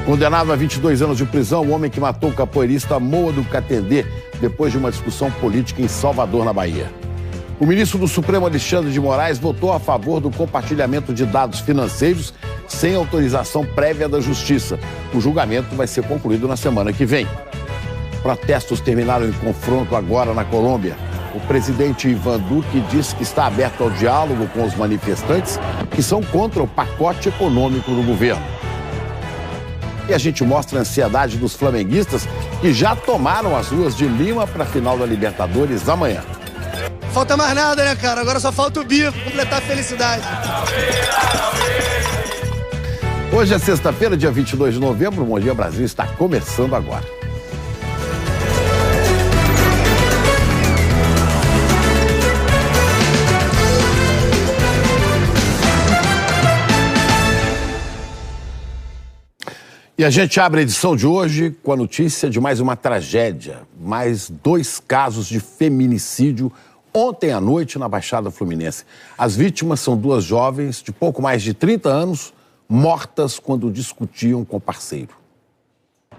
Condenado a 22 anos de prisão, o homem que matou o capoeirista Moa do Catendê depois de uma discussão política em Salvador, na Bahia. O ministro do Supremo, Alexandre de Moraes, votou a favor do compartilhamento de dados financeiros sem autorização prévia da Justiça. O julgamento vai ser concluído na semana que vem. Protestos terminaram em confronto agora na Colômbia. O presidente Ivan Duque disse que está aberto ao diálogo com os manifestantes que são contra o pacote econômico do governo. E a gente mostra a ansiedade dos flamenguistas que já tomaram as ruas de Lima para a final da Libertadores amanhã. Falta mais nada, né, cara? Agora só falta o bico, completar a felicidade. Hoje é sexta-feira, dia 22 de novembro. O Bom Dia Brasil está começando agora. E a gente abre a edição de hoje com a notícia de mais uma tragédia. Mais 2 casos de feminicídio ontem à noite na Baixada Fluminense. As vítimas são 2 jovens de pouco mais de 30 anos, mortas quando discutiam com o parceiro.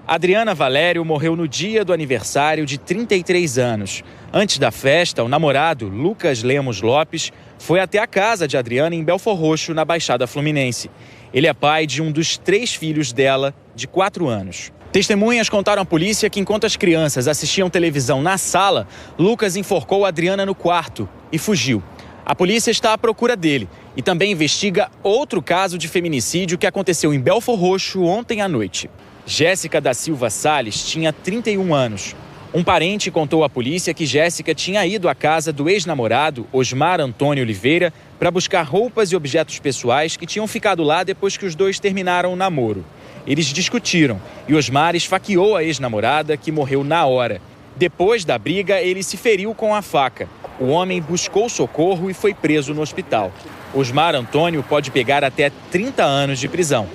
Adriana Valério morreu no dia do aniversário de 33 anos. Antes da festa, o namorado, Lucas Lemos Lopes, foi até a casa de Adriana em Belfor Roxo, na Baixada Fluminense. Ele é pai de um dos 3 filhos dela, de 4 anos. Testemunhas contaram à polícia que, enquanto as crianças assistiam televisão na sala, Lucas enforcou Adriana no quarto e fugiu. A polícia está à procura dele e também investiga outro caso de feminicídio que aconteceu em Belfor Roxo ontem à noite. Jéssica da Silva Salles tinha 31 anos. Um parente contou à polícia que Jéssica tinha ido à casa do ex-namorado, Osmar Antônio Oliveira, para buscar roupas e objetos pessoais que tinham ficado lá depois que os dois terminaram o namoro. Eles discutiram e Osmar esfaqueou a ex-namorada, que morreu na hora. Depois da briga, ele se feriu com a faca. O homem buscou socorro e foi preso no hospital. Osmar Antônio pode pegar até 30 anos de prisão.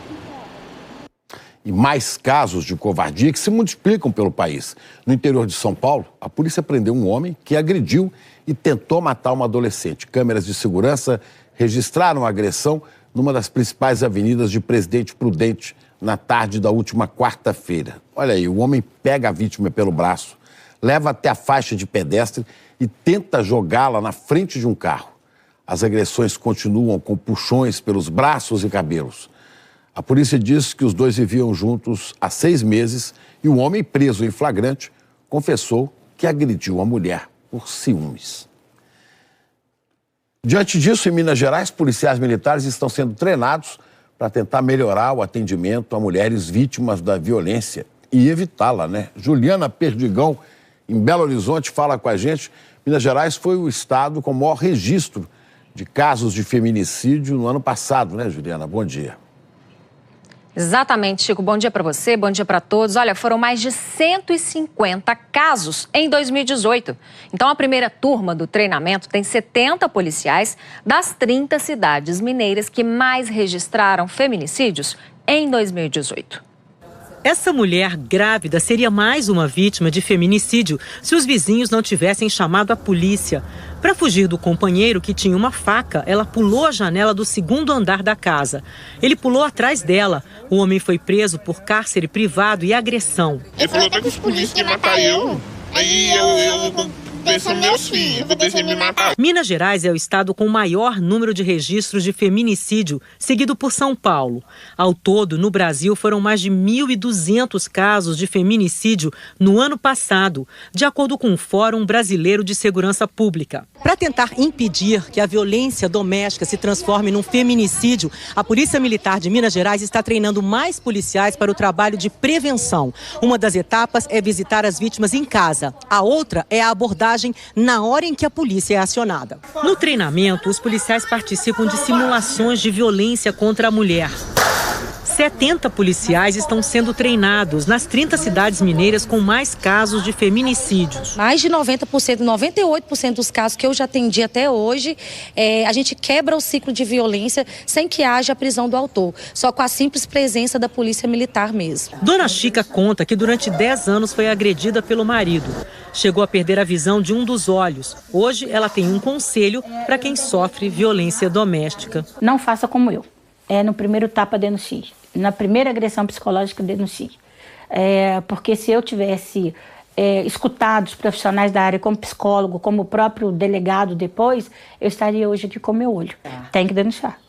E mais casos de covardia que se multiplicam pelo país. No interior de São Paulo, a polícia prendeu um homem que agrediu e tentou matar uma adolescente. Câmeras de segurança registraram a agressão numa das principais avenidas de Presidente Prudente na tarde da última quarta-feira. Olha aí, o homem pega a vítima pelo braço, leva até a faixa de pedestre e tenta jogá-la na frente de um carro. As agressões continuam com puxões pelos braços e cabelos. A polícia diz que os dois viviam juntos há 6 meses e o homem, preso em flagrante, confessou que agrediu a mulher por ciúmes. Diante disso, em Minas Gerais, policiais militares estão sendo treinados para tentar melhorar o atendimento a mulheres vítimas da violência e evitá-la, né? Juliana Perdigão, em Belo Horizonte, fala com a gente. Minas Gerais foi o estado com o maior registro de casos de feminicídio no ano passado, né, Juliana? Bom dia. Exatamente, Chico. Bom dia para você, bom dia para todos. Olha, foram mais de 150 casos em 2018. Então, a primeira turma do treinamento tem 70 policiais das 30 cidades mineiras que mais registraram feminicídios em 2018. Essa mulher grávida seria mais uma vítima de feminicídio se os vizinhos não tivessem chamado a polícia. Para fugir do companheiro, que tinha uma faca, ela pulou a janela do 2º andar da casa. Ele pulou atrás dela. O homem foi preso por cárcere privado e agressão. Ele falou até que os polícias iam matar eu. Aí eu pensei meus filhos, eu pensei em me matar. Minas Gerais é o estado com o maior número de registros de feminicídio, seguido por São Paulo. Ao todo, no Brasil, foram mais de 1.200 casos de feminicídio no ano passado, de acordo com o Fórum Brasileiro de Segurança Pública. Para tentar impedir que a violência doméstica se transforme num feminicídio, a Polícia Militar de Minas Gerais está treinando mais policiais para o trabalho de prevenção. Uma das etapas é visitar as vítimas em casa. A outra é a abordagem na hora em que a polícia é acionada. No treinamento, os policiais participam de simulações de violência contra a mulher. 70 policiais estão sendo treinados nas 30 cidades mineiras com mais casos de feminicídios. Mais de 90%, 98% dos casos que eu já atendi até hoje, a gente quebra o ciclo de violência sem que haja a prisão do autor, só com a simples presença da polícia militar mesmo. Dona Chica conta que durante 10 anos foi agredida pelo marido. Chegou a perder a visão de um dos olhos. Hoje ela tem um conselho para quem sofre violência doméstica. Não faça como eu. No primeiro tapa denuncia. Na primeira agressão psicológica, denuncie. Porque se eu tivesse escutado os profissionais da área, como psicólogo, como o próprio delegado depois, eu estaria hoje aqui com meu olho. Tem que denunciar.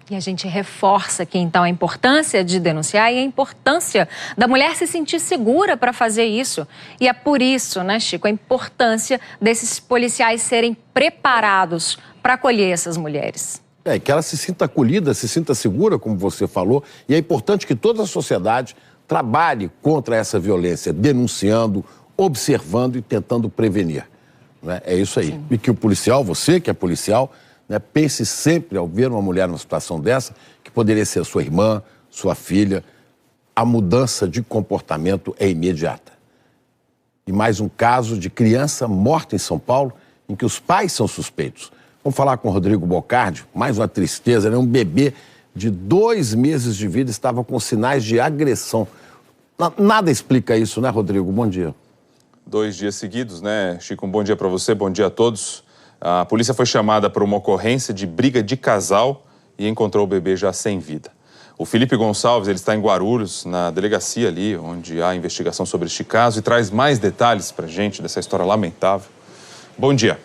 E a gente reforça aqui, então, a importância de denunciar e a importância da mulher se sentir segura para fazer isso. E é por isso, né, Chico, a importância desses policiais serem preparados para acolher essas mulheres. Que ela se sinta acolhida, se sinta segura, como você falou. E é importante que toda a sociedade trabalhe contra essa violência, denunciando, observando e tentando prevenir. Né? É isso aí. Sim. E que o policial, você que é policial, né, pense sempre, ao ver uma mulher numa situação dessa, que poderia ser sua irmã, sua filha, a mudança de comportamento é imediata. E mais um caso de criança morta em São Paulo, em que os pais são suspeitos. Vamos falar com o Rodrigo Bocardi, mais uma tristeza, né? Um bebê de 2 meses de vida estava com sinais de agressão. Nada explica isso, né, Rodrigo? Bom dia. 2 dias seguidos, né, Chico? Um bom dia para você, bom dia a todos. A polícia foi chamada para uma ocorrência de briga de casal e encontrou o bebê já sem vida. O Felipe Gonçalves, ele está em Guarulhos, na delegacia ali, onde há investigação sobre este caso, e traz mais detalhes para a gente dessa história lamentável. Bom dia.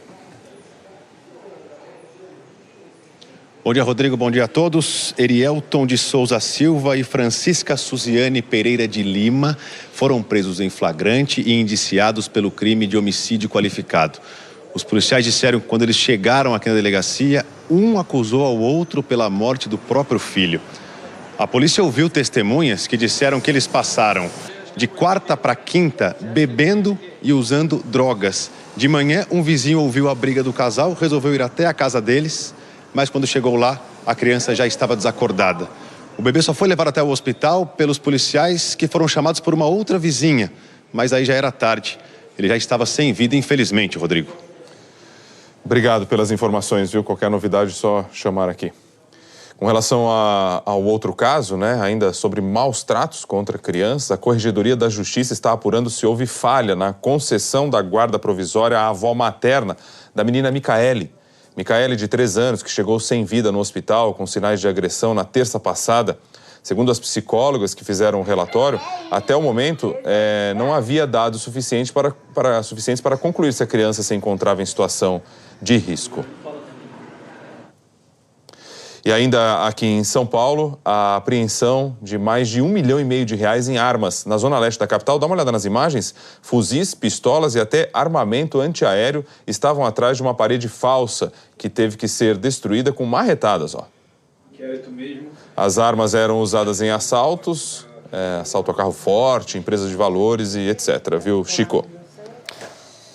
Bom dia, Rodrigo. Bom dia a todos. Erielton de Souza Silva e Francisca Suziane Pereira de Lima foram presos em flagrante e indiciados pelo crime de homicídio qualificado. Os policiais disseram que quando eles chegaram aqui na delegacia, um acusou ao outro pela morte do próprio filho. A polícia ouviu testemunhas que disseram que eles passaram de quarta para quinta bebendo e usando drogas. De manhã, um vizinho ouviu a briga do casal, resolveu ir até a casa deles, mas quando chegou lá, a criança já estava desacordada. O bebê só foi levado até o hospital pelos policiais que foram chamados por uma outra vizinha, mas aí já era tarde. Ele já estava sem vida, infelizmente, Rodrigo. Obrigado pelas informações, viu? Qualquer novidade, só chamar aqui. Com relação ao outro caso, né, ainda sobre maus tratos contra crianças, a Corregedoria da Justiça está apurando se houve falha na concessão da guarda provisória à avó materna da menina Micaele. Micaele, de 3 anos, que chegou sem vida no hospital com sinais de agressão na terça passada. Segundo as psicólogas que fizeram o relatório, até o momento não havia dados suficientes para concluir se a criança se encontrava em situação de risco. E ainda aqui em São Paulo, a apreensão de mais de R$1,5 milhão em armas na zona leste da capital. Dá uma olhada nas imagens. Fuzis, pistolas e até armamento antiaéreo estavam atrás de uma parede falsa que teve que ser destruída com marretadas, ó. As armas eram usadas em assaltos, assalto a carro forte, empresas de valores e etc, viu, Chico?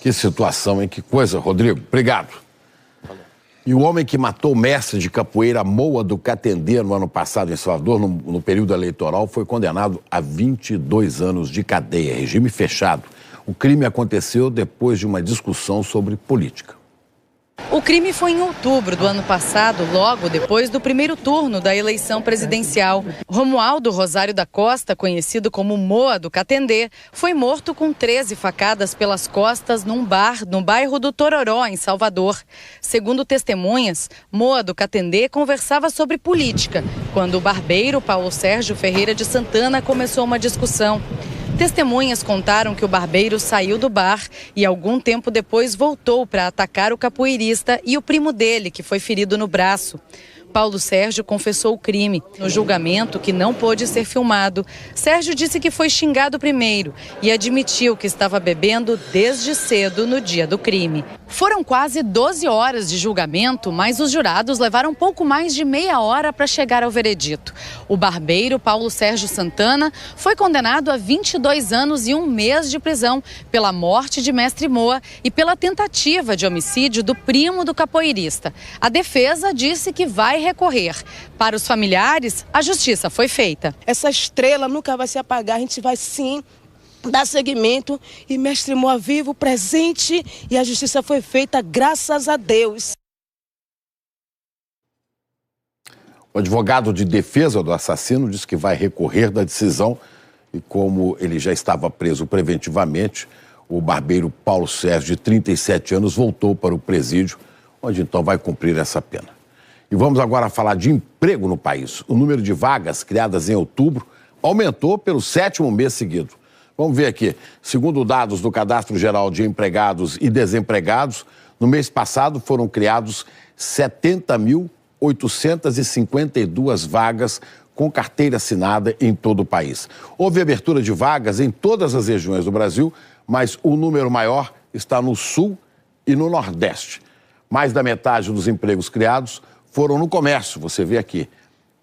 Que situação, hein? Que coisa, Rodrigo. Obrigado. E o homem que matou o mestre de capoeira Moa do Catendê no ano passado em Salvador, no período eleitoral, foi condenado a 22 anos de cadeia, regime fechado. O crime aconteceu depois de uma discussão sobre política. O crime foi em outubro do ano passado, logo depois do primeiro turno da eleição presidencial. Romualdo Rosário da Costa, conhecido como Moa do Catendê, foi morto com 13 facadas pelas costas num bar no bairro do Tororó, em Salvador. Segundo testemunhas, Moa do Catendê conversava sobre política, quando o barbeiro Paulo Sérgio Ferreira de Santana começou uma discussão. Testemunhas contaram que o barbeiro saiu do bar e algum tempo depois voltou para atacar o capoeirista e o primo dele, que foi ferido no braço. Paulo Sérgio confessou o crime. No julgamento, que não pôde ser filmado, Sérgio disse que foi xingado primeiro e admitiu que estava bebendo desde cedo no dia do crime. Foram quase 12 horas de julgamento, mas os jurados levaram pouco mais de meia hora para chegar ao veredito. O barbeiro Paulo Sérgio Santana foi condenado a 22 anos e 1 mês de prisão pela morte de mestre Moa e pela tentativa de homicídio do primo do capoeirista. A defesa disse que vai recorrer. Para os familiares, a justiça foi feita. Essa estrela nunca vai se apagar, a gente vai sim dar seguimento e mestre Moa vivo, presente, e a justiça foi feita, graças a Deus. O advogado de defesa do assassino disse que vai recorrer da decisão e como ele já estava preso preventivamente, o barbeiro Paulo Sérgio, de 37 anos, voltou para o presídio, onde então vai cumprir essa pena. E vamos agora falar de emprego no país. O número de vagas criadas em outubro aumentou pelo 7º mês seguido. Vamos ver aqui. Segundo dados do Cadastro Geral de Empregados e Desempregados, no mês passado foram criados 70.852 vagas com carteira assinada em todo o país. Houve abertura de vagas em todas as regiões do Brasil, mas o número maior está no Sul e no Nordeste. Mais da metade dos empregos criados foram no comércio, você vê aqui.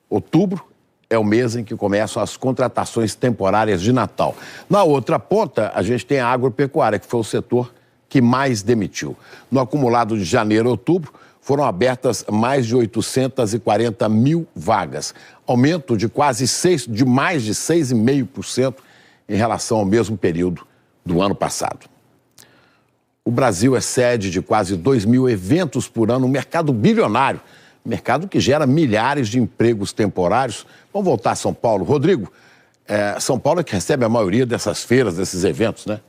Outubro é o mês em que começam as contratações temporárias de Natal. Na outra ponta, a gente tem a agropecuária, que foi o setor que mais demitiu. No acumulado de janeiro a outubro, foram abertas mais de 840 mil vagas, aumento de mais de 6,5% em relação ao mesmo período do ano passado. O Brasil é sede de quase 2.000 eventos por ano, um mercado bilionário, mercado que gera milhares de empregos temporários. Vamos voltar a São Paulo. Rodrigo, São Paulo é que recebe a maioria dessas feiras, desses eventos, né?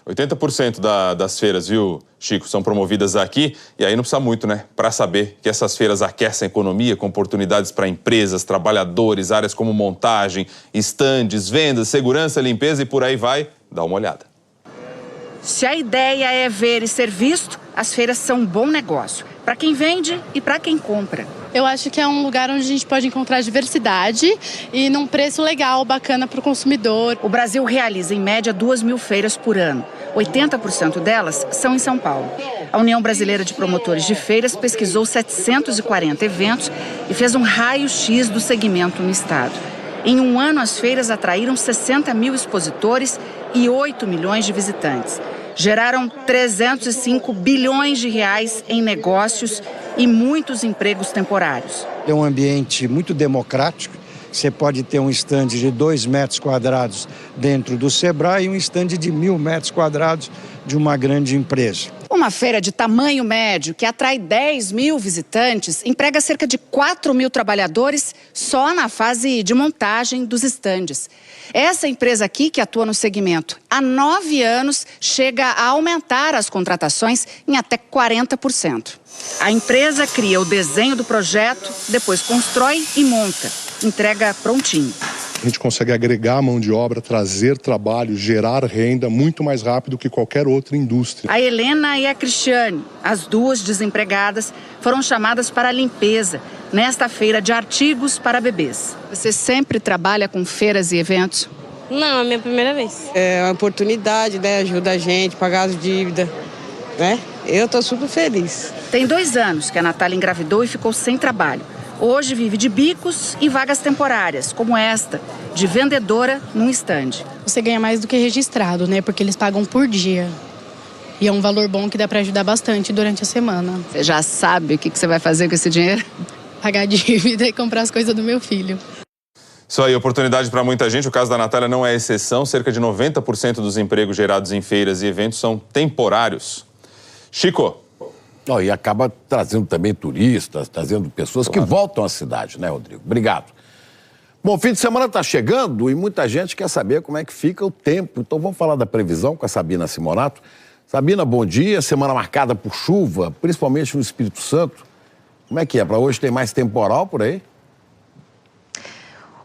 80% das feiras, viu, Chico, são promovidas aqui. E aí não precisa muito, né? Para saber que essas feiras aquecem a economia com oportunidades para empresas, trabalhadores, áreas como montagem, estandes, vendas, segurança, limpeza e por aí vai. Dá uma olhada. Se a ideia é ver e ser visto, as feiras são um bom negócio. Para quem vende e para quem compra. Eu acho que é um lugar onde a gente pode encontrar diversidade e num preço legal, bacana para o consumidor. O Brasil realiza, em média, 2.000 feiras por ano. 80% delas são em São Paulo. A União Brasileira de Promotores de Feiras pesquisou 740 eventos e fez um raio-x do segmento no estado. Em um ano, as feiras atraíram 60 mil expositores e 8 milhões de visitantes. Geraram 305 bilhões de reais em negócios e muitos empregos temporários. É um ambiente muito democrático. Você pode ter um estande de 2 metros quadrados dentro do Sebrae e um estande de 1.000 metros quadrados de uma grande empresa. Uma feira de tamanho médio que atrai 10 mil visitantes emprega cerca de 4 mil trabalhadores só na fase de montagem dos estandes. Essa empresa aqui, que atua no segmento há 9 anos, chega a aumentar as contratações em até 40%. A empresa cria o desenho do projeto, depois constrói e monta. Entrega prontinho. A gente consegue agregar a mão de obra, trazer trabalho, gerar renda muito mais rápido que qualquer outra indústria. A Helena e a Cristiane, as duas desempregadas, foram chamadas para a limpeza nesta feira de artigos para bebês. Você sempre trabalha com feiras e eventos? Não, é a minha primeira vez. É uma oportunidade, né? Ajuda a gente a pagar as dívidas, né? Eu tô super feliz. Tem 2 anos que a Natália engravidou e ficou sem trabalho. Hoje vive de bicos e vagas temporárias, como esta, de vendedora num estande. Você ganha mais do que registrado, né? Porque eles pagam por dia. E é um valor bom que dá para ajudar bastante durante a semana. Você já sabe o que você vai fazer com esse dinheiro? Pagar a dívida e comprar as coisas do meu filho. Isso aí, oportunidade para muita gente. O caso da Natália não é exceção. Cerca de 90% dos empregos gerados em feiras e eventos são temporários. Chico. E acaba trazendo também turistas, trazendo pessoas que voltam à cidade, né, Rodrigo? Obrigado. Bom, fim de semana está chegando e muita gente quer saber como é que fica o tempo. Então vamos falar da previsão com a Sabina Simonato. Sabina, bom dia. Semana marcada por chuva, principalmente no Espírito Santo. Como é que é? Para hoje tem mais temporal por aí?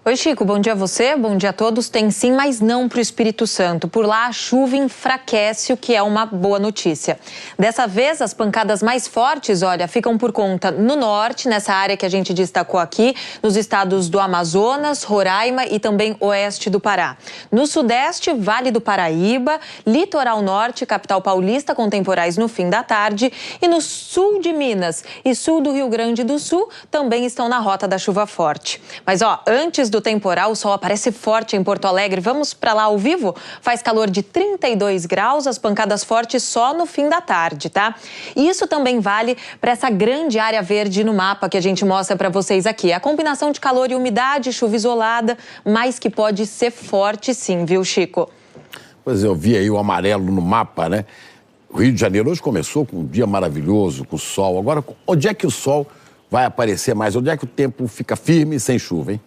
Oi, Chico, bom dia a você, bom dia a todos. Tem sim, mas não para o Espírito Santo. Por lá, a chuva enfraquece, o que é uma boa notícia. Dessa vez, as pancadas mais fortes, ficam por conta no norte, nessa área que a gente destacou aqui, nos estados do Amazonas, Roraima e também oeste do Pará. No sudeste, Vale do Paraíba, litoral norte, capital paulista, com temporais no fim da tarde. E no sul de Minas e sul do Rio Grande do Sul, também estão na rota da chuva forte. Mas, antes do temporal, o sol aparece forte em Porto Alegre. Vamos para lá ao vivo? Faz calor de 32 graus, as pancadas fortes só no fim da tarde, tá? E isso também vale para essa grande área verde no mapa que a gente mostra para vocês aqui. A combinação de calor e umidade, chuva isolada, mas que pode ser forte sim, viu, Chico? Pois eu vi aí o amarelo no mapa, né? O Rio de Janeiro hoje começou com um dia maravilhoso, com sol. Agora, onde é que o sol vai aparecer mais? Onde é que o tempo fica firme e sem chuva, hein?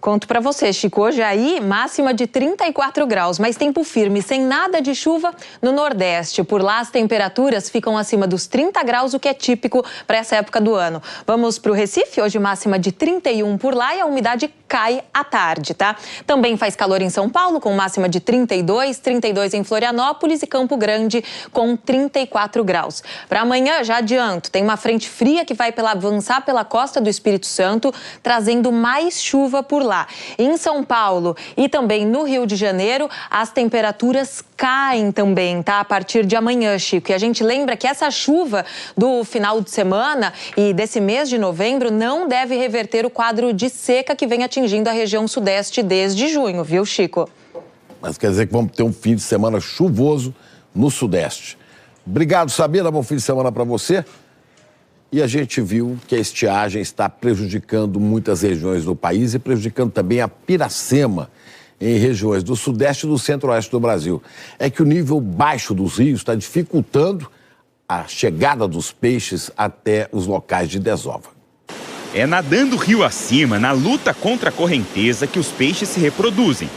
Conto para você, Chico. Hoje aí, máxima de 34 graus, mas tempo firme, sem nada de chuva no Nordeste. Por lá, as temperaturas ficam acima dos 30 graus, o que é típico para essa época do ano. Vamos para o Recife, hoje máxima de 31 por lá e a umidade cai à tarde, tá? Também faz calor em São Paulo, com máxima de 32 em Florianópolis e Campo Grande, com 34 graus. Para amanhã, já adianto, tem uma frente fria que vai avançar pela costa do Espírito Santo, trazendo mais chuva por lá. Em São Paulo e também no Rio de Janeiro, as temperaturas caem também, tá? A partir de amanhã, Chico. E a gente lembra que essa chuva do final de semana e desse mês de novembro não deve reverter o quadro de seca que vem atingindo a região sudeste desde junho, viu, Chico? Mas quer dizer que vamos ter um fim de semana chuvoso no sudeste. Obrigado, Sabina. Bom fim de semana para você. E a gente viu que a estiagem está prejudicando muitas regiões do país e prejudicando também a Piracema em regiões do sudeste e do centro-oeste do Brasil. É que o nível baixo dos rios está dificultando a chegada dos peixes até os locais de desova. É nadando rio acima, na luta contra a correnteza, que os peixes se reproduzem.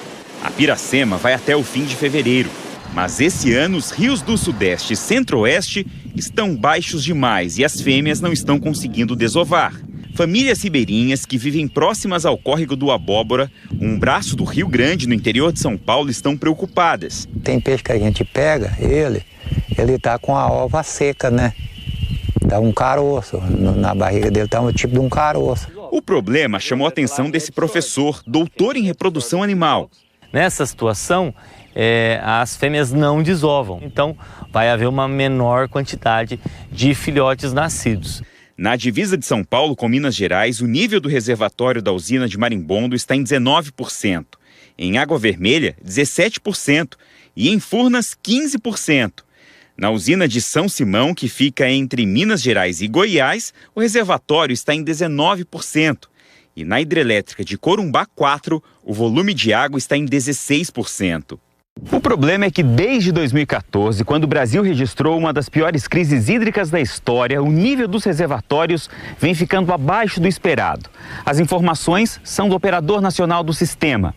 A Piracema vai até o fim de fevereiro. Mas esse ano, os rios do Sudeste e Centro-Oeste estão baixos demais e as fêmeas não estão conseguindo desovar. Famílias ribeirinhas que vivem próximas ao córrego do Abóbora, um braço do Rio Grande, no interior de São Paulo, estão preocupadas. Tem peixe que a gente pega, ele tá com a ova seca, né? Dá um caroço, na barriga dele tá um tipo de um caroço. O problema chamou a atenção desse professor, doutor em reprodução animal. Nessa situação, as fêmeas não desovam, então vai haver uma menor quantidade de filhotes nascidos. Na divisa de São Paulo com Minas Gerais, o nível do reservatório da usina de Marimbondo está em 19%, em Água Vermelha, 17% e em Furnas, 15%. Na usina de São Simão, que fica entre Minas Gerais e Goiás, o reservatório está em 19%. E na hidrelétrica de Corumbá 4, o volume de água está em 16%. O problema é que desde 2014, quando o Brasil registrou uma das piores crises hídricas da história, o nível dos reservatórios vem ficando abaixo do esperado. As informações são do Operador Nacional do Sistema.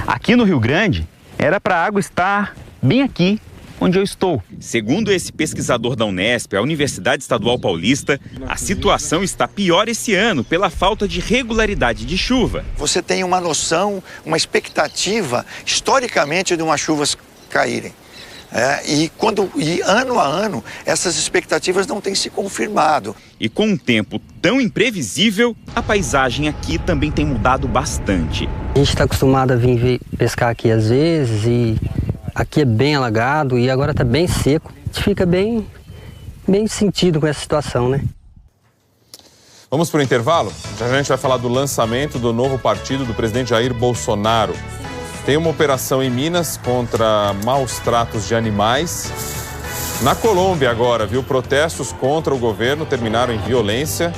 Aqui no Rio Grande, era para a água estar bem aqui, onde eu estou. Segundo esse pesquisador da Unesp, a Universidade Estadual Paulista, a situação está pior esse ano pela falta de regularidade de chuva. Você tem uma noção, uma expectativa, historicamente, de umas chuvas caírem. E ano a ano, essas expectativas não têm se confirmado. E com um tempo tão imprevisível, a paisagem aqui também tem mudado bastante. A gente está acostumado a vir pescar aqui às vezes e aqui é bem alagado e agora está bem seco. A gente fica bem sentido com essa situação, né? Vamos para o intervalo? Já a gente vai falar do lançamento do novo partido do presidente Jair Bolsonaro. Tem uma operação em Minas contra maus tratos de animais. Na Colômbia agora, viu? Protestos contra o governo terminaram em violência.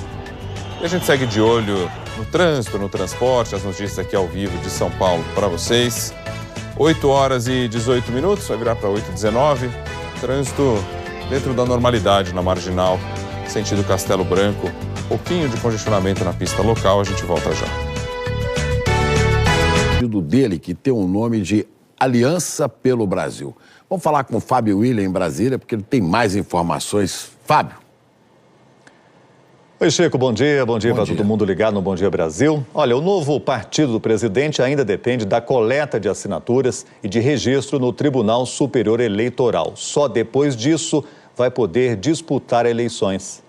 E a gente segue de olho no trânsito, no transporte, as notícias aqui ao vivo de São Paulo para vocês. 8 horas e 18 minutos, vai virar para 8h19. Trânsito dentro da normalidade na Marginal, sentido Castelo Branco. Pouquinho de congestionamento na pista local, a gente volta já. O dele, que tem o nome de Aliança pelo Brasil. Vamos falar com o Fábio William em Brasília, porque ele tem mais informações. Fábio. Oi, Chico, bom dia para todo mundo ligado no Bom Dia Brasil. Olha, o novo partido do presidente ainda depende da coleta de assinaturas e de registro no Tribunal Superior Eleitoral. Só depois disso vai poder disputar eleições.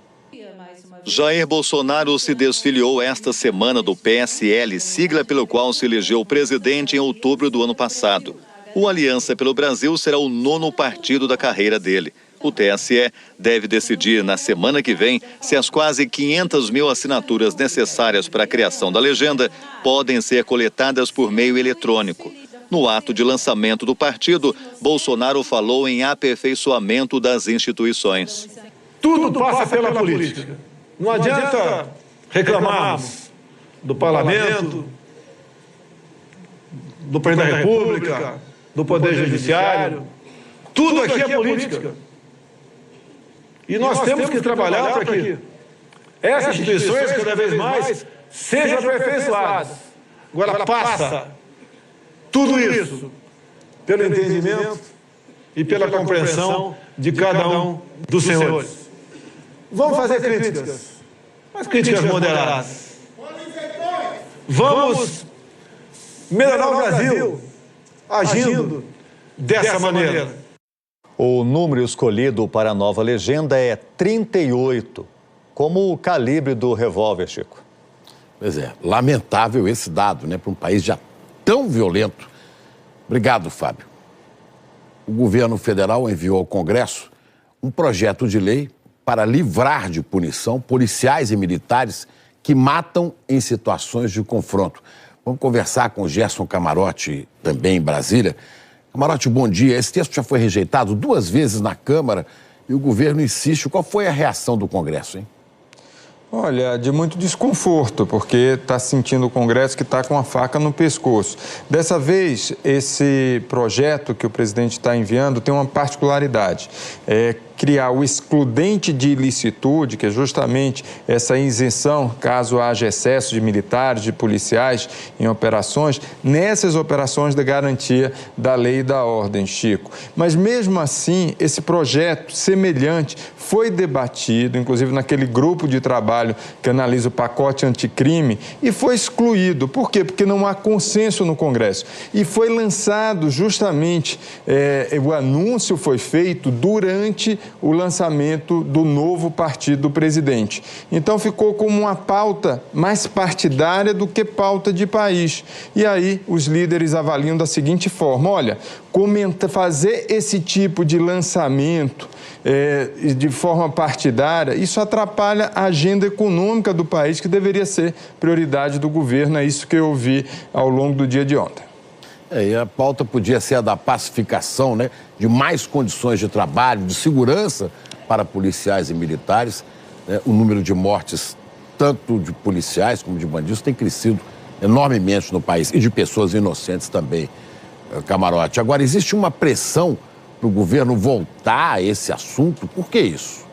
Jair Bolsonaro se desfiliou esta semana do PSL, sigla pelo qual se elegeu presidente em outubro do ano passado. O Aliança pelo Brasil será o 9º partido da carreira dele. O TSE deve decidir na semana que vem se as quase 500 mil assinaturas necessárias para a criação da legenda podem ser coletadas por meio eletrônico. No ato de lançamento do partido, Bolsonaro falou em aperfeiçoamento das instituições. Tudo passa pela política. Não adianta reclamarmos do parlamento, do presidente da República, do Poder Judiciário. Tudo aqui é política. E nós temos que trabalhar para que essas instituições cada vez mais sejam aperfeiçoadas. Agora passa tudo isso pelo entendimento e pela compreensão de cada um dos senhores. Vamos fazer críticas, mas críticas moderadas. Vamos melhorar o Brasil agindo dessa maneira. O número escolhido para a nova legenda é 38, como o calibre do revólver, Chico. Pois é, lamentável esse dado, né, para um país já tão violento. Obrigado, Fábio. O governo federal enviou ao Congresso um projeto de lei para livrar de punição policiais e militares que matam em situações de confronto. Vamos conversar com o Gerson Camarote, também em Brasília. Camarote, bom dia. Esse texto já foi rejeitado 2 vezes na Câmara e o governo insiste. Qual foi a reação do Congresso, hein? Olha, de muito desconforto, porque está sentindo o Congresso que está com a faca no pescoço. Dessa vez, esse projeto que o presidente está enviando tem uma particularidade. É criar o excludente de ilicitude, que é justamente essa isenção, caso haja excesso de militares, de policiais em operações, nessas operações da garantia da lei e da ordem, Chico. Mas mesmo assim, esse projeto semelhante foi debatido, inclusive naquele grupo de trabalho que analisa o pacote anticrime, e foi excluído. Por quê? Porque não há consenso no Congresso. E foi lançado justamente, o anúncio foi feito durante o lançamento do novo partido do presidente. Então ficou como uma pauta mais partidária do que pauta de país. E aí os líderes avaliam da seguinte forma: olha, fazer esse tipo de lançamento de forma partidária, isso atrapalha a agenda econômica do país, que deveria ser prioridade do governo. É isso que eu ouvi ao longo do dia de ontem. E a pauta podia ser a da pacificação, né? De mais condições de trabalho, de segurança para policiais e militares. Né? O número de mortes, tanto de policiais como de bandidos, tem crescido enormemente no país, e de pessoas inocentes também, Camarote. Agora, existe uma pressão para o governo voltar a esse assunto? Por que isso?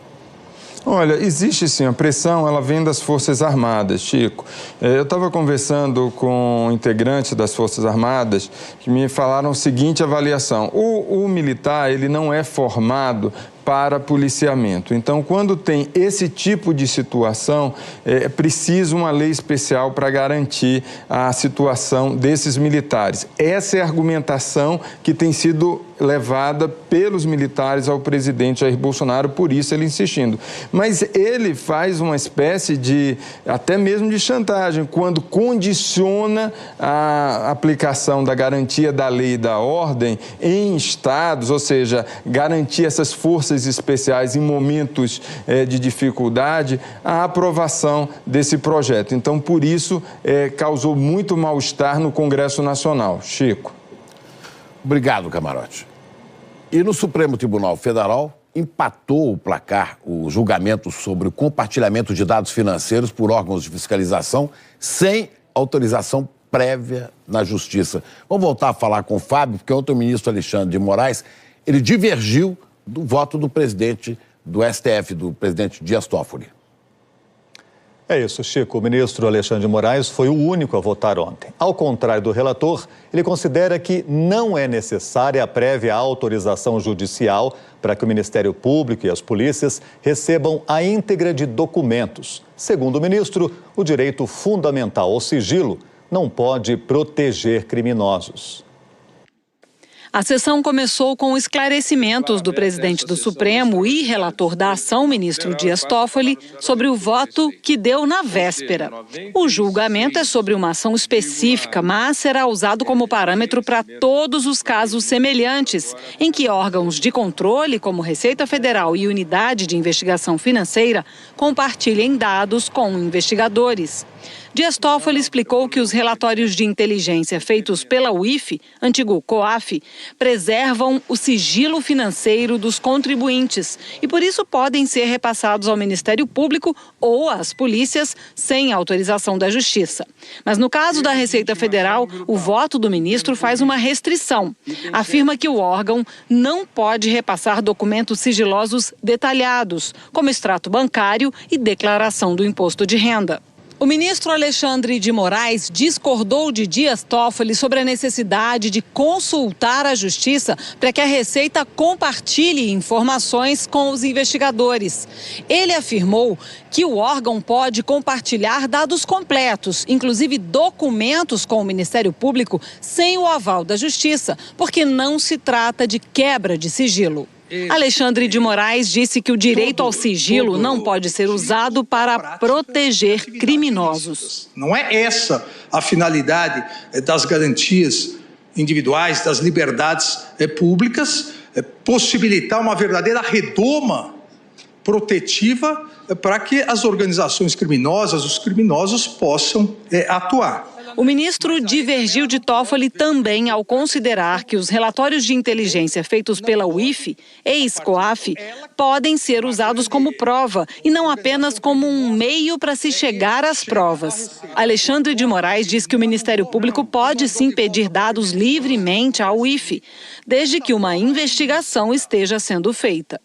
Olha, existe sim, a pressão, ela vem das Forças Armadas, Chico. Eu estava conversando com integrantes das Forças Armadas que me falaram a seguinte avaliação: o militar, ele não é formado para policiamento. Então, quando tem esse tipo de situação, é preciso uma lei especial para garantir a situação desses militares. Essa é a argumentação que tem sido levada pelos militares ao presidente Jair Bolsonaro, por isso ele insistindo. Mas ele faz uma espécie de, até mesmo de chantagem, quando condiciona a aplicação da garantia da lei e da ordem em estados, ou seja, garantir essas forças especiais em momentos de dificuldade, a aprovação desse projeto. Então, por isso, causou muito mal-estar no Congresso Nacional. Chico. Obrigado, Camarote. E no Supremo Tribunal Federal, empatou o placar o julgamento sobre o compartilhamento de dados financeiros por órgãos de fiscalização sem autorização prévia na Justiça. Vamos voltar a falar com o Fábio, porque ontem o ministro Alexandre de Moraes, ele divergiu do voto do presidente do STF, do presidente Dias Toffoli. É isso, Chico. O ministro Alexandre de Moraes foi o único a votar ontem. Ao contrário do relator, ele considera que não é necessária a prévia autorização judicial para que o Ministério Público e as polícias recebam a íntegra de documentos. Segundo o ministro, o direito fundamental ao sigilo não pode proteger criminosos. A sessão começou com esclarecimentos do presidente do Supremo e relator da ação, ministro Dias Toffoli, sobre o voto que deu na véspera. O julgamento é sobre uma ação específica, mas será usado como parâmetro para todos os casos semelhantes, em que órgãos de controle, como Receita Federal e Unidade de Investigação Financeira, compartilhem dados com investigadores. Dias Toffoli explicou que os relatórios de inteligência feitos pela UIF, antigo COAF, preservam o sigilo financeiro dos contribuintes e, por isso, podem ser repassados ao Ministério Público ou às polícias sem autorização da Justiça. Mas, no caso da Receita Federal, o voto do ministro faz uma restrição. Afirma que o órgão não pode repassar documentos sigilosos detalhados, como extrato bancário e declaração do imposto de renda. O ministro Alexandre de Moraes discordou de Dias Toffoli sobre a necessidade de consultar a Justiça para que a Receita compartilhe informações com os investigadores. Ele afirmou que o órgão pode compartilhar dados completos, inclusive documentos com o Ministério Público, sem o aval da Justiça, porque não se trata de quebra de sigilo. Alexandre de Moraes disse que o direito ao sigilo não pode ser usado para proteger criminosos. Não é essa a finalidade das garantias individuais, das liberdades públicas, possibilitar uma verdadeira redoma protetiva para que as organizações criminosas, os criminosos possam atuar. O ministro divergiu de Toffoli também ao considerar que os relatórios de inteligência feitos pela UIF, ex-COAF, podem ser usados como prova e não apenas como um meio para se chegar às provas. Alexandre de Moraes diz que o Ministério Público pode sim pedir dados livremente à UIF, desde que uma investigação esteja sendo feita.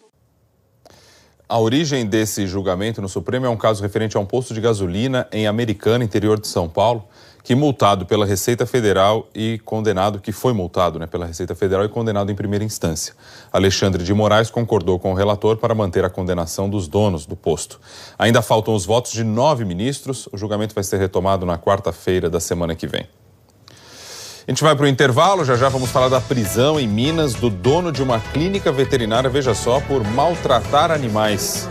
A origem desse julgamento no Supremo é um caso referente a um posto de gasolina em Americana, interior de São Paulo, que multado pela Receita Federal e condenado, que foi multado pela Receita Federal e condenado em primeira instância. Alexandre de Moraes concordou com o relator para manter a condenação dos donos do posto. Ainda faltam os votos de 9 ministros. O julgamento vai ser retomado na quarta-feira da semana que vem. A gente vai para o intervalo, já vamos falar da prisão em Minas do dono de uma clínica veterinária, veja só, por maltratar animais.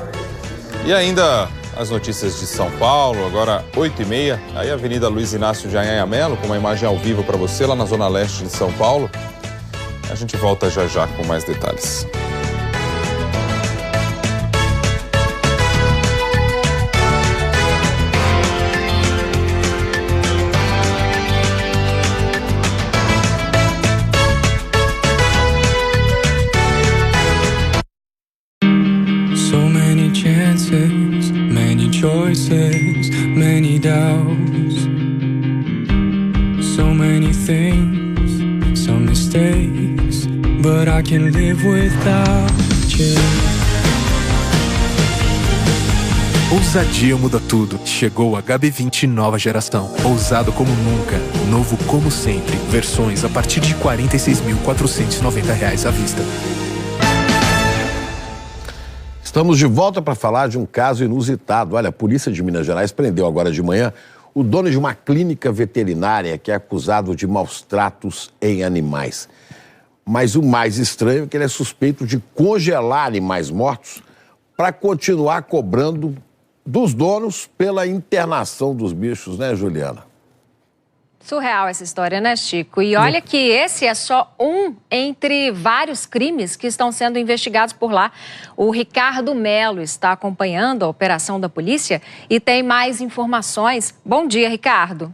E ainda as notícias de São Paulo, agora 8h30, aí a Avenida Luiz Inácio de Anhanha-Melo, com uma imagem ao vivo para você lá na zona leste de São Paulo. A gente volta já com mais detalhes. Many choices, many doubts, so many things, some mistakes, but I can live without you. Ousadia muda tudo. Chegou o HB20 nova geração. Ousado como nunca. Novo como sempre. Versões a partir de R$ 46.490 à vista. Estamos de volta para falar de um caso inusitado. Olha, a polícia de Minas Gerais prendeu agora de manhã o dono de uma clínica veterinária que é acusado de maus tratos em animais. Mas o mais estranho é que ele é suspeito de congelar animais mortos para continuar cobrando dos donos pela internação dos bichos, né, Juliana? Surreal essa história, né, Chico? E olha que esse é só um entre vários crimes que estão sendo investigados por lá. O Ricardo Melo está acompanhando a operação da polícia e tem mais informações. Bom dia, Ricardo.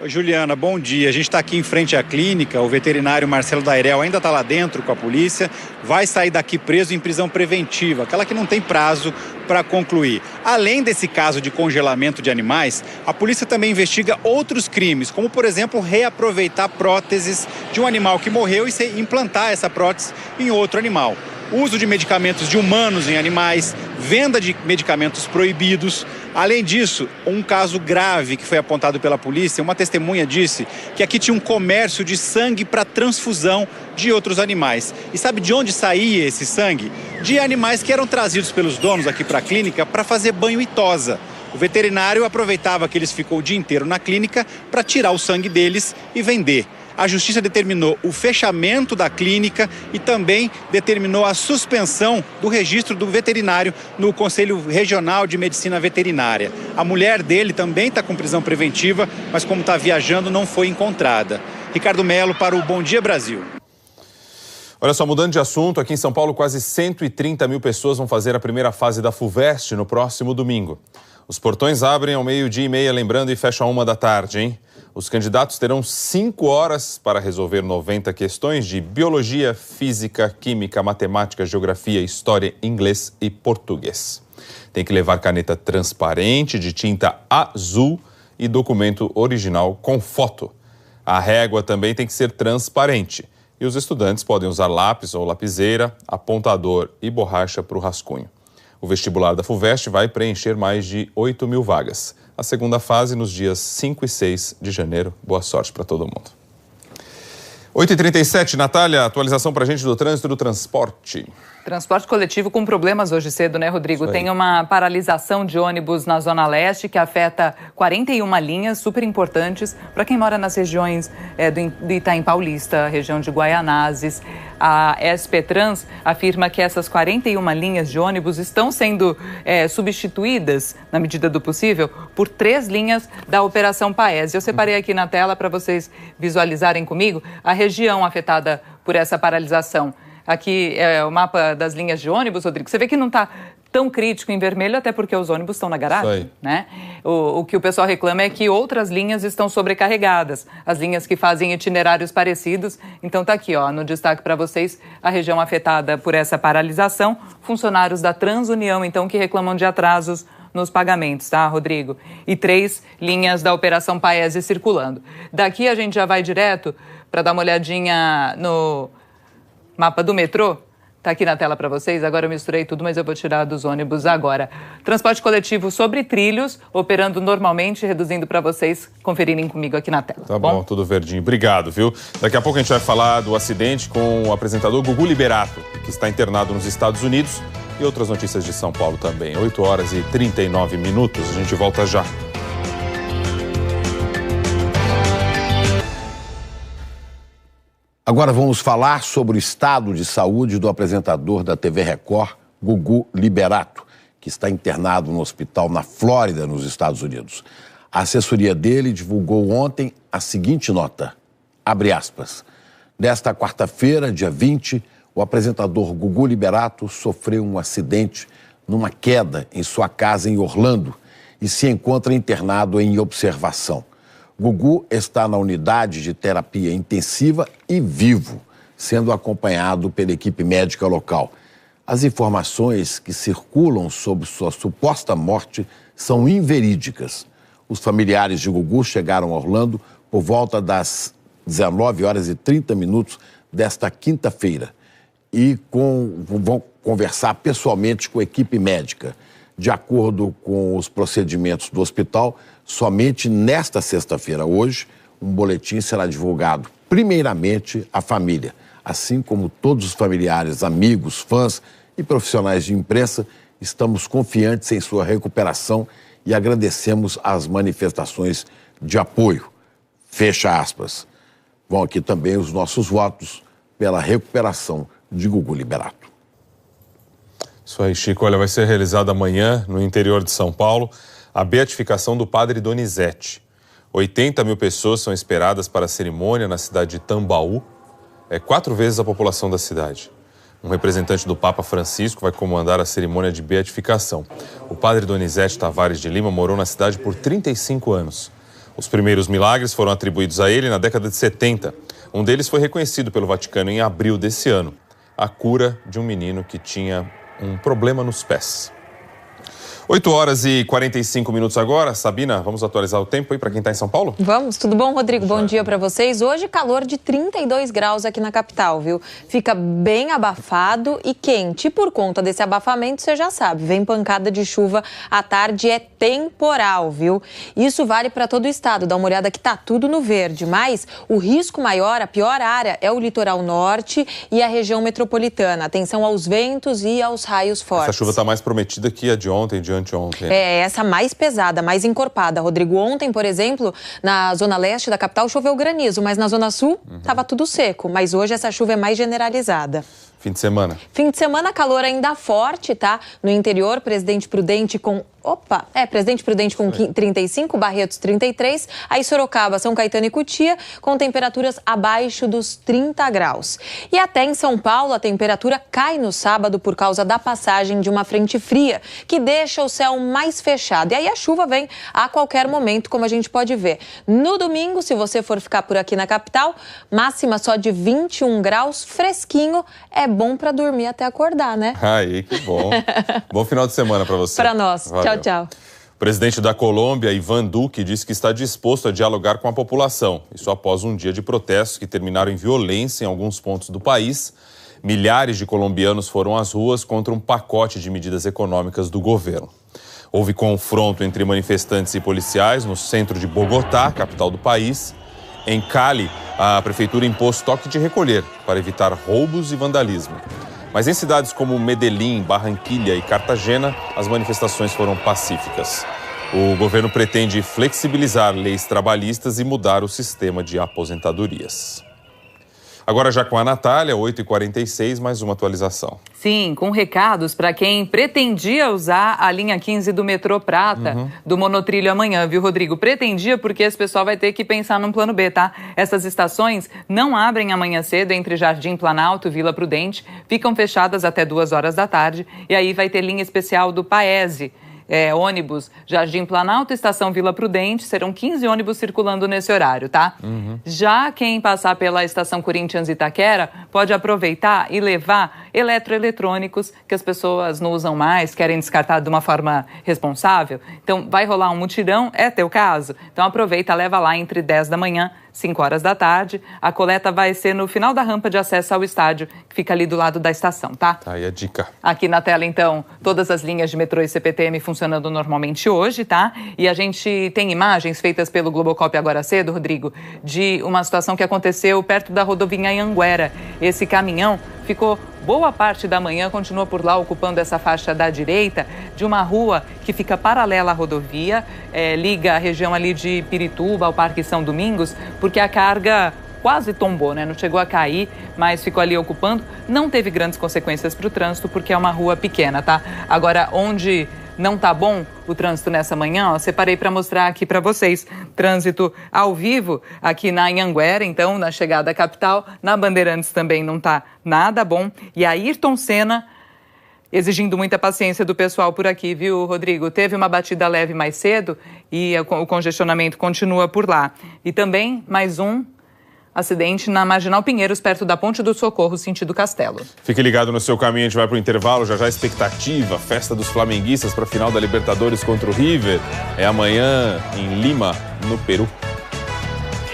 Oi, Juliana, bom dia. A gente está aqui em frente à clínica. O veterinário Marcelo Dairel ainda está lá dentro com a polícia. Vai sair daqui preso em prisão preventiva, aquela que não tem prazo para concluir. Além desse caso de congelamento de animais, a polícia também investiga outros crimes, como, por exemplo, reaproveitar próteses de um animal que morreu e implantar essa prótese em outro animal. Uso de medicamentos de humanos em animais, venda de medicamentos proibidos. Além disso, um caso grave que foi apontado pela polícia, uma testemunha disse que aqui tinha um comércio de sangue para transfusão de outros animais. E sabe de onde saía esse sangue? De animais que eram trazidos pelos donos aqui para a clínica para fazer banho e tosa. O veterinário aproveitava que eles ficam o dia inteiro na clínica para tirar o sangue deles e vender. A Justiça determinou o fechamento da clínica e também determinou a suspensão do registro do veterinário no Conselho Regional de Medicina Veterinária. A mulher dele também está com prisão preventiva, mas como está viajando, não foi encontrada. Ricardo Melo para o Bom Dia Brasil. Olha só, mudando de assunto, aqui em São Paulo, quase 130 mil pessoas vão fazer a primeira fase da FUVEST no próximo domingo. Os portões abrem ao 12h30, lembrando, e fecham à 13h, hein? Os candidatos terão 5 horas para resolver 90 questões de biologia, física, química, matemática, geografia, história, inglês e português. Tem que levar caneta transparente de tinta azul e documento original com foto. A régua também tem que ser transparente. E os estudantes podem usar lápis ou lapiseira, apontador e borracha para o rascunho. O vestibular da FUVEST vai preencher mais de 8 mil vagas. A segunda fase nos dias 5 e 6 de janeiro. Boa sorte para todo mundo. 8h37, Natália, atualização para a gente do trânsito e do transporte. Transporte coletivo com problemas hoje cedo, né, Rodrigo? Tem uma paralisação de ônibus na Zona Leste que afeta 41 linhas super importantes para quem mora nas regiões do Itaim Paulista, região de Guaianazes. A SP Trans afirma que essas 41 linhas de ônibus estão sendo substituídas, na medida do possível, por 3 linhas da Operação Paese. Eu separei aqui na tela para vocês visualizarem comigo a região afetada por essa paralisação. Aqui é o mapa das linhas de ônibus, Rodrigo. Você vê que não está tão crítico em vermelho, até porque os ônibus estão na garagem, né? O que o pessoal reclama é que outras linhas estão sobrecarregadas. As linhas que fazem itinerários parecidos. Então tá aqui, ó, no destaque para vocês, a região afetada por essa paralisação. Funcionários da Transunião, então, que reclamam de atrasos nos pagamentos, tá, Rodrigo? E 3 linhas da Operação Paese circulando. Daqui a gente já vai direto para dar uma olhadinha no mapa do metrô. Tá aqui na tela para vocês. Agora eu misturei tudo, mas eu vou tirar dos ônibus agora. Transporte coletivo sobre trilhos, operando normalmente, reduzindo para vocês conferirem comigo aqui na tela. Tá bom, tudo verdinho. Obrigado, viu? Daqui a pouco a gente vai falar do acidente com o apresentador Gugu Liberato, que está internado nos Estados Unidos, e outras notícias de São Paulo também. 8h39. A gente volta já. Agora vamos falar sobre o estado de saúde do apresentador da TV Record, Gugu Liberato, que está internado no hospital na Flórida, nos Estados Unidos. A assessoria dele divulgou ontem a seguinte nota, abre aspas, nesta quarta-feira, dia 20, o apresentador Gugu Liberato sofreu um acidente numa queda em sua casa em Orlando e se encontra internado em observação. Gugu está na unidade de terapia intensiva e vivo, sendo acompanhado pela equipe médica local. As informações que circulam sobre sua suposta morte são inverídicas. Os familiares de Gugu chegaram a Orlando por volta das 19h30 desta quinta-feira e vão conversar pessoalmente com a equipe médica. De acordo com os procedimentos do hospital, somente nesta sexta-feira, hoje, um boletim será divulgado primeiramente à família, assim como todos os familiares, amigos, fãs e profissionais de imprensa. Estamos confiantes em sua recuperação e agradecemos as manifestações de apoio. Fecha aspas. Vão aqui também os nossos votos pela recuperação de Gugu Liberato. Isso aí, Chico. Olha, vai ser realizada amanhã, no interior de São Paulo, a beatificação do padre Donizete. 80 mil pessoas são esperadas para a cerimônia na cidade de Tambaú. 4 vezes a população da cidade. Um representante do Papa Francisco vai comandar a cerimônia de beatificação. O padre Donizete Tavares de Lima morou na cidade por 35 anos. Os primeiros milagres foram atribuídos a ele na década de 70. Um deles foi reconhecido pelo Vaticano em abril desse ano. A cura de um menino que tinha um problema nos pés. 8h45 agora. Sabina, vamos atualizar o tempo aí para quem está em São Paulo? Vamos, tudo bom, Rodrigo? Bom dia para vocês. Hoje, calor de 32 graus aqui na capital, viu? Fica bem abafado e quente. E por conta desse abafamento, você já sabe, vem pancada de chuva à tarde, é temporal, viu? Isso vale para todo o estado. Dá uma olhada que tá tudo no verde, mas o risco maior, a pior área, é o litoral norte e a região metropolitana. Atenção aos ventos e aos raios fortes. Essa chuva está mais prometida que a de ontem, de anteontem. É, essa mais pesada, mais encorpada. Rodrigo, ontem, por exemplo, na zona leste da capital choveu granizo, mas na zona sul estava tudo seco. Mas hoje essa chuva é mais generalizada. Fim de semana. Fim de semana, calor ainda forte, tá? No interior, Presidente Prudente com 35, Barretos 33, aí Sorocaba, São Caetano e Cotia com temperaturas abaixo dos 30 graus. E até em São Paulo a temperatura cai no sábado por causa da passagem de uma frente fria, que deixa o céu mais fechado. E aí a chuva vem a qualquer momento, como a gente pode ver. No domingo, se você for ficar por aqui na capital, máxima só de 21 graus, fresquinho, é bom para dormir até acordar, né? Aí, que bom. Bom final de semana para você. Para nós. Valeu. Tchau, tchau. O presidente da Colômbia, Iván Duque, disse que está disposto a dialogar com a população. Isso após um dia de protestos que terminaram em violência em alguns pontos do país. Milhares de colombianos foram às ruas contra um pacote de medidas econômicas do governo. Houve confronto entre manifestantes e policiais no centro de Bogotá, capital do país. Em Cali, a prefeitura impôs toque de recolher para evitar roubos e vandalismo. Mas em cidades como Medellín, Barranquilla e Cartagena, as manifestações foram pacíficas. O governo pretende flexibilizar leis trabalhistas e mudar o sistema de aposentadorias. Agora já com a Natália, 8h46, mais uma atualização. Sim, com recados para quem pretendia usar a linha 15 do metrô Prata, do monotrilho amanhã, viu, Rodrigo? Pretendia porque esse pessoal vai ter que pensar num plano B, tá? Essas estações não abrem amanhã cedo entre Jardim Planalto e Vila Prudente, ficam fechadas até 2 horas da tarde e aí vai ter linha especial do Paese. Ônibus Jardim Planalto, Estação Vila Prudente, serão 15 ônibus circulando nesse horário, tá? Já quem passar pela Estação Corinthians Itaquera pode aproveitar e levar eletroeletrônicos que as pessoas não usam mais, querem descartar de uma forma responsável. Então, vai rolar um mutirão, é teu caso? Então, aproveita, leva lá entre 10 da manhã, 5 horas da tarde. A coleta vai ser no final da rampa de acesso ao estádio, que fica ali do lado da estação, tá? Tá aí a dica. Aqui na tela, então, todas as linhas de metrô e CPTM funcionando normalmente hoje, tá? E a gente tem imagens feitas pelo Globocop agora cedo, Rodrigo, de uma situação que aconteceu perto da rodovia Anhanguera. Esse caminhão ficou boa parte da manhã, continua por lá ocupando essa faixa da direita de uma rua que fica paralela à rodovia, liga a região ali de Pirituba ao Parque São Domingos, porque a carga quase tombou, né? Não chegou a cair, mas ficou ali ocupando. Não teve grandes consequências para o trânsito, porque é uma rua pequena, tá? Agora, onde não tá bom o trânsito nessa manhã, separei para mostrar aqui para vocês. Trânsito ao vivo aqui na Anhanguera, então, na chegada à capital. Na Bandeirantes também não tá nada bom. E a Ayrton Senna exigindo muita paciência do pessoal por aqui, viu, Rodrigo? Teve uma batida leve mais cedo e o congestionamento continua por lá. E também mais um acidente na Marginal Pinheiros, perto da Ponte do Socorro, sentido Castelo. Fique ligado no seu caminho, a gente vai para o intervalo. Já expectativa, festa dos flamenguistas para a final da Libertadores contra o River. É amanhã em Lima, no Peru.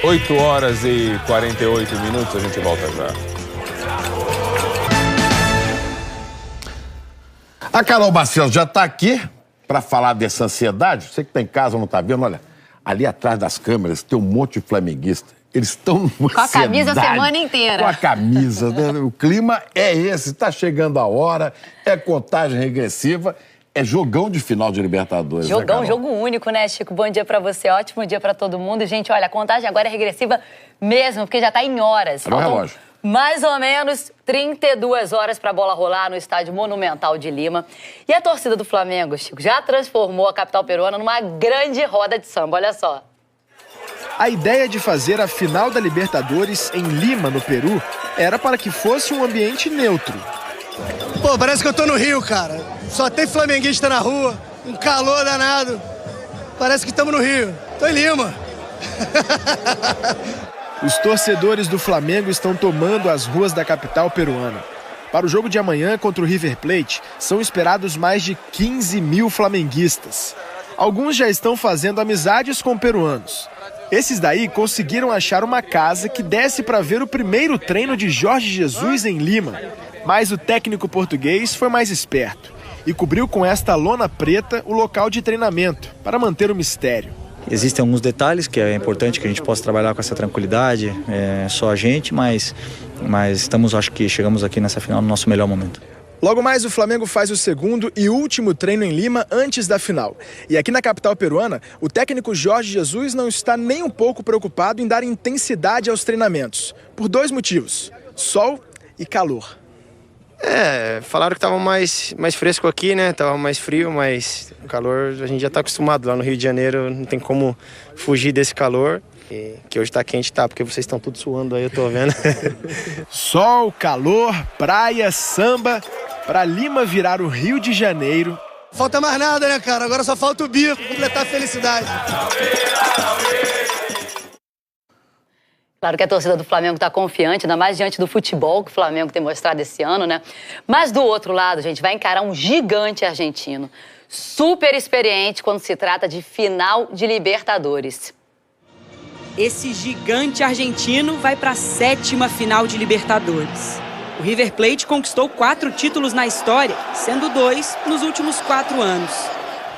8h48, a gente volta já. A Carol Barcelos já está aqui para falar dessa ansiedade. Você que está em casa não está vendo, olha, ali atrás das câmeras tem um monte de flamenguista. Eles estão com a camisa a semana inteira. Com a camisa, né? O clima é esse, está chegando a hora, é contagem regressiva, é jogão de final de Libertadores. Jogão, jogo único, né, Chico? Bom dia pra você, ótimo dia pra todo mundo. Gente, olha, a contagem agora é regressiva mesmo, porque já tá em horas. Olha o relógio. Mais ou menos 32 horas para a bola rolar no Estádio Monumental de Lima. E a torcida do Flamengo, Chico, já transformou a capital peruana numa grande roda de samba, olha só. A ideia de fazer a final da Libertadores em Lima, no Peru, era para que fosse um ambiente neutro. Pô, parece que eu tô no Rio, cara. Só tem flamenguista na rua, um calor danado. Parece que estamos no Rio. Tô em Lima. Os torcedores do Flamengo estão tomando as ruas da capital peruana. Para o jogo de amanhã contra o River Plate, são esperados mais de 15 mil flamenguistas. Alguns já estão fazendo amizades com peruanos. Esses daí conseguiram achar uma casa que desse para ver o primeiro treino de Jorge Jesus em Lima. Mas o técnico português foi mais esperto e cobriu com esta lona preta o local de treinamento, para manter o mistério. Existem alguns detalhes que é importante que a gente possa trabalhar com essa tranquilidade, só a gente, mas acho que chegamos aqui nessa final no nosso melhor momento. Logo mais, o Flamengo faz o segundo e último treino em Lima antes da final. E aqui na capital peruana, o técnico Jorge Jesus não está nem um pouco preocupado em dar intensidade aos treinamentos. Por 2 motivos: sol e calor. Falaram que estava mais fresco aqui, né? Tava mais frio, mas o calor a gente já está acostumado. Lá no Rio de Janeiro não tem como fugir desse calor. Que hoje tá quente, tá? Porque vocês estão tudo suando aí, eu tô vendo. Sol, calor, praia, samba, pra Lima virar o Rio de Janeiro. Falta mais nada, né, cara? Agora só falta o bico, completar a felicidade. Claro que a torcida do Flamengo tá confiante, ainda mais diante do futebol que o Flamengo tem mostrado esse ano, né? Mas do outro lado, gente, vai encarar um gigante argentino. Super experiente quando se trata de final de Libertadores. Esse gigante argentino vai para a 7ª final de Libertadores. O River Plate conquistou 4 títulos na história, sendo 2 nos últimos 4 anos.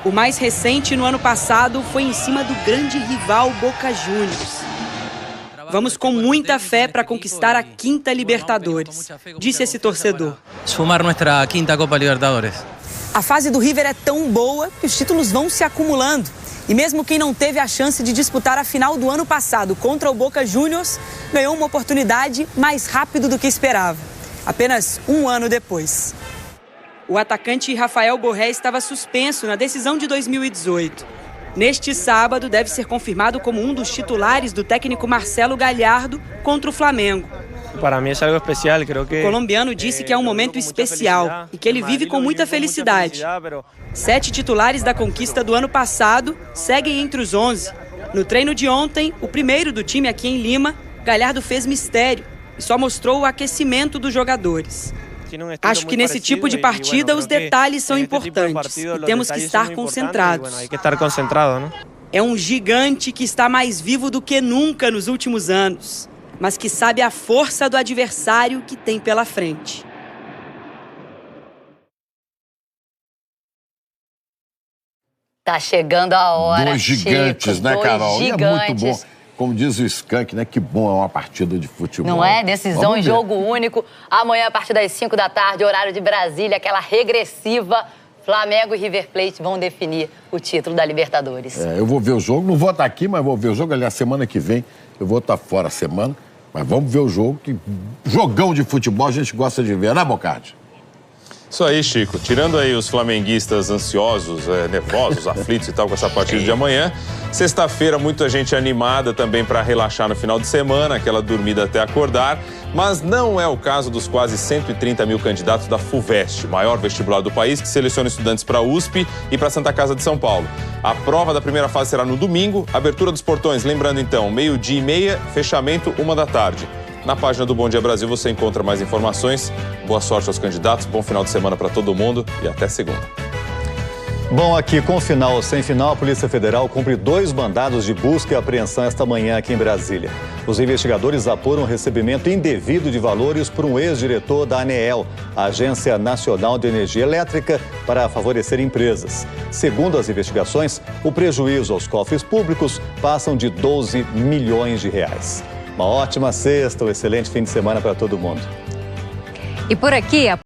O mais recente, no ano passado, foi em cima do grande rival Boca Juniors. Vamos com muita fé para conquistar a 5ª Libertadores, disse esse torcedor. Sumar nossa 5ª Copa Libertadores. A fase do River é tão boa que os títulos vão se acumulando. E mesmo quem não teve a chance de disputar a final do ano passado contra o Boca Juniors, ganhou uma oportunidade mais rápido do que esperava. Apenas 1 ano depois. O atacante Rafael Borré estava suspenso na decisão de 2018. Neste sábado, deve ser confirmado como um dos titulares do técnico Marcelo Gallardo contra o Flamengo. Para mim é algo especial, creio que... O colombiano disse que é um momento especial e que ele vive com muita felicidade. 7 titulares da conquista do ano passado seguem entre os 11. No treino de ontem, o primeiro do time aqui em Lima, Gallardo fez mistério e só mostrou o aquecimento dos jogadores. Acho que nesse tipo de partida os detalhes são importantes e temos que estar concentrados. É um gigante que está mais vivo do que nunca nos últimos anos, mas que sabe a força do adversário que tem pela frente. Tá chegando a hora, 2 gigantes, Chico, né, 2 Carol? gigantes. E é muito bom. Como diz o Skank, né? Que bom é uma partida de futebol. Não é? Decisão em jogo único. Amanhã, a partir das 5 da tarde, horário de Brasília, aquela regressiva. Flamengo e River Plate vão definir o título da Libertadores. Eu vou ver o jogo. Não vou estar aqui, mas vou ver o jogo. Aliás, semana que vem eu vou estar fora a semana. Mas vamos ver o jogo. Que jogão de futebol a gente gosta de ver, né, Bocardi? Isso aí, Chico. Tirando aí os flamenguistas ansiosos, nervosos, aflitos e tal com essa partida de amanhã, sexta-feira muita gente animada também para relaxar no final de semana, aquela dormida até acordar, mas não é o caso dos quase 130 mil candidatos da FUVEST, maior vestibular do país, que seleciona estudantes para a USP e para a Santa Casa de São Paulo. A prova da primeira fase será no domingo, abertura dos portões, lembrando então, 12h30, fechamento 1 da tarde. Na página do Bom Dia Brasil você encontra mais informações. Boa sorte aos candidatos, bom final de semana para todo mundo e até segunda. Bom, aqui com final ou sem final, a Polícia Federal cumpre 2 mandados de busca e apreensão esta manhã aqui em Brasília. Os investigadores apuram recebimento indevido de valores por um ex-diretor da ANEEL, a Agência Nacional de Energia Elétrica, para favorecer empresas. Segundo as investigações, o prejuízo aos cofres públicos passam de 12 milhões de reais. Uma ótima sexta, um excelente fim de semana para todo mundo. E por aqui,